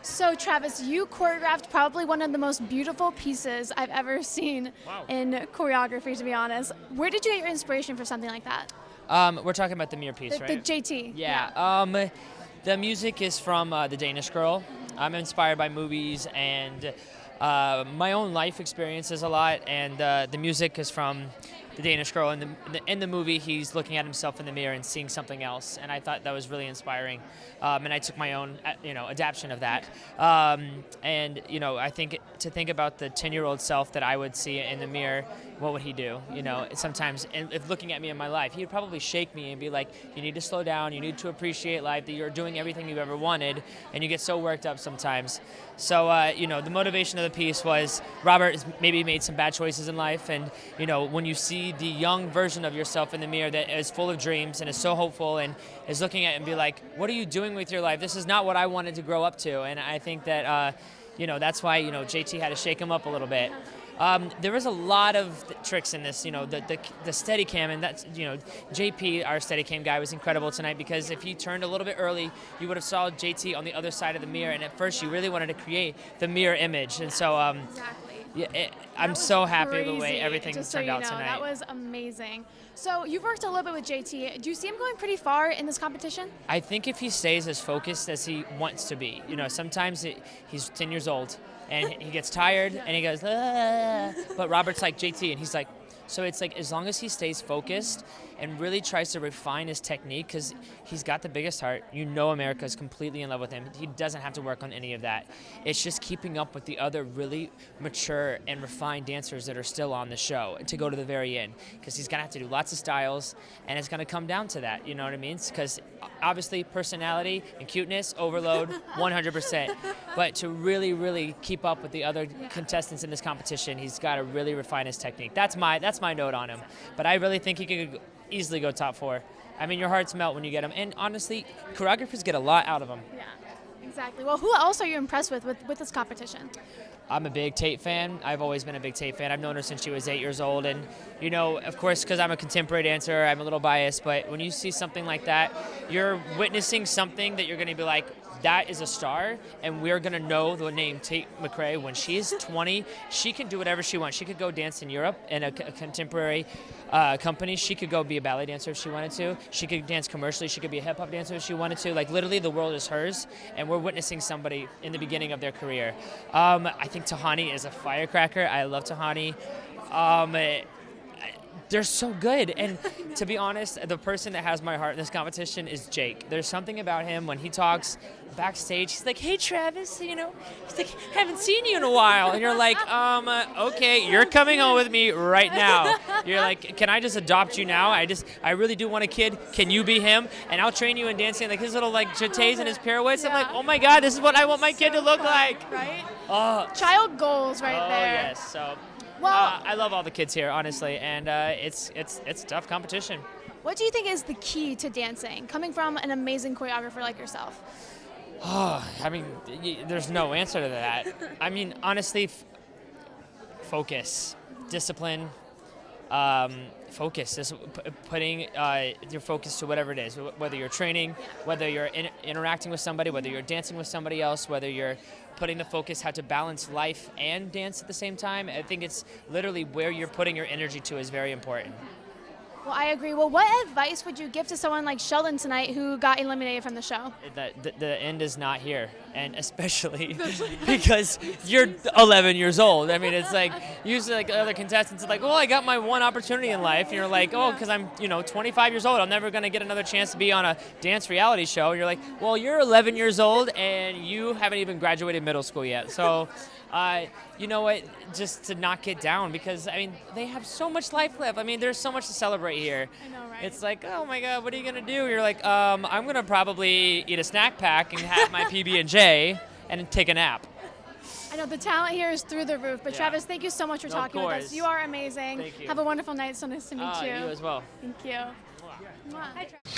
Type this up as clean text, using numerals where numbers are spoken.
So Travis, you choreographed probably one of the most beautiful pieces I've ever seen in choreography, to be honest. Where did you get your inspiration for something like that? We're talking about the mirror piece, right? The JT. Yeah. The music is from The Danish Girl. I'm inspired by movies and my own life experiences a lot, and the music is from The Danish Girl. In the movie, he's looking at himself in the mirror and seeing something else, and I thought that was really inspiring. And I took my own, adaptation of that. And I think to think about the 10-year-old self that I would see in the mirror, what would he do? Sometimes, and if looking at me in my life, he would probably shake me and be like, "You need to slow down. You need to appreciate life. That you're doing everything you've ever wanted, and you get so worked up sometimes." So, the motivation of the piece was Robert has maybe made some bad choices in life, and when you see the young version of yourself in the mirror that is full of dreams and is so hopeful and is looking at it and be like, "What are you doing with your life? This is not what I wanted to grow up to." And I think that that's why JT had to shake him up a little bit. There was a lot of tricks in this, the Steadicam, and that's, JP, our Steadicam guy, was incredible tonight, because if he turned a little bit early, you would have saw JT on the other side of the mirror, and at first you really wanted to create the mirror image, and so I'm so happy the way everything turned out tonight. That was amazing. So you've worked a little bit with JT. Do you see him going pretty far in this competition? I think if he stays as focused as he wants to be, sometimes he's 10 years old, and he gets tired, and he goes, "Ah." But Robert's like JT, and he's like, so it's like, as long as he stays focused and really tries to refine his technique, because he's got the biggest heart. America's completely in love with him. He doesn't have to work on any of that. It's just keeping up with the other really mature and refined dancers that are still on the show to go to the very end, because he's going to have to do lots of styles, and it's going to come down to that, you know what I mean? Because obviously personality and cuteness, overload, 100%. But to really, really keep up with the other contestants in this competition, he's got to really refine his technique. That's my note on him. But I really think he could easily go top 4. I mean, your hearts melt when you get him. And honestly, choreographers get a lot out of him. Yeah, exactly. Well, who else are you impressed with this competition? I'm a big Tate fan. I've always been a big Tate fan. I've known her since she was 8 years old. And, of course, because I'm a contemporary dancer, I'm a little biased. But when you see something like that, you're witnessing something that you're going to be like, that is a star, and we're going to know the name Tate McRae when she's 20. She can do whatever she wants. She could go dance in Europe in a contemporary company. She could go be a ballet dancer if she wanted to. She could dance commercially. She could be a hip-hop dancer if she wanted to. Like, literally, the world is hers, and we're witnessing somebody in the beginning of their career. I think Tahani is a firecracker. I love Tahani. They're so good, and to be honest, the person that has my heart in this competition is Jake. There's something about him when he talks backstage. He's like, "Hey, Travis, he's like, haven't seen you in a while," and you're like, okay, you're coming home with me right now. You're like, "Can I just adopt you now? I really do want a kid. Can you be him? And I'll train you in dancing, like his little jetés and his pirouettes." Yeah. I'm like, oh my God, this is what I want my kid to look like. Right? Child goals right there. Oh yes, so. Well, I love all the kids here, honestly, and it's tough competition. What do you think is the key to dancing, coming from an amazing choreographer like yourself? I mean, there's no answer to that. I mean, honestly, focus, discipline, focus. Just putting your focus to whatever it is, whether you're training, whether you're interacting with somebody, whether you're dancing with somebody else, whether you're putting the focus how to balance life and dance at the same time. I think it's literally where you're putting your energy to is very important. Well, I agree. Well, what advice would you give to someone like Sheldon tonight who got eliminated from the show? The end is not here, and especially because you're 11 years old. I mean, it's like, usually like other contestants are like, "Well, I got my one opportunity in life," and you're like, "Oh, because I'm 25 years old, I'm never going to get another chance to be on a dance reality show." And you're like, "Well, you're 11 years old, and you haven't even graduated middle school yet." So, you know what? Just to not get down, because I mean, they have so much life left. I mean, there's so much to celebrate here. I know, right? It's like, oh my God, what are you gonna do? You're like, I'm gonna probably eat a snack pack and have my PB&J and take a nap. I know the talent here is through the roof. But yeah. Travis, thank you so much for talking with us. You are amazing. Thank you. Have a wonderful night. So nice to meet you. You as well. Thank you. Mwah. Hi, Travis.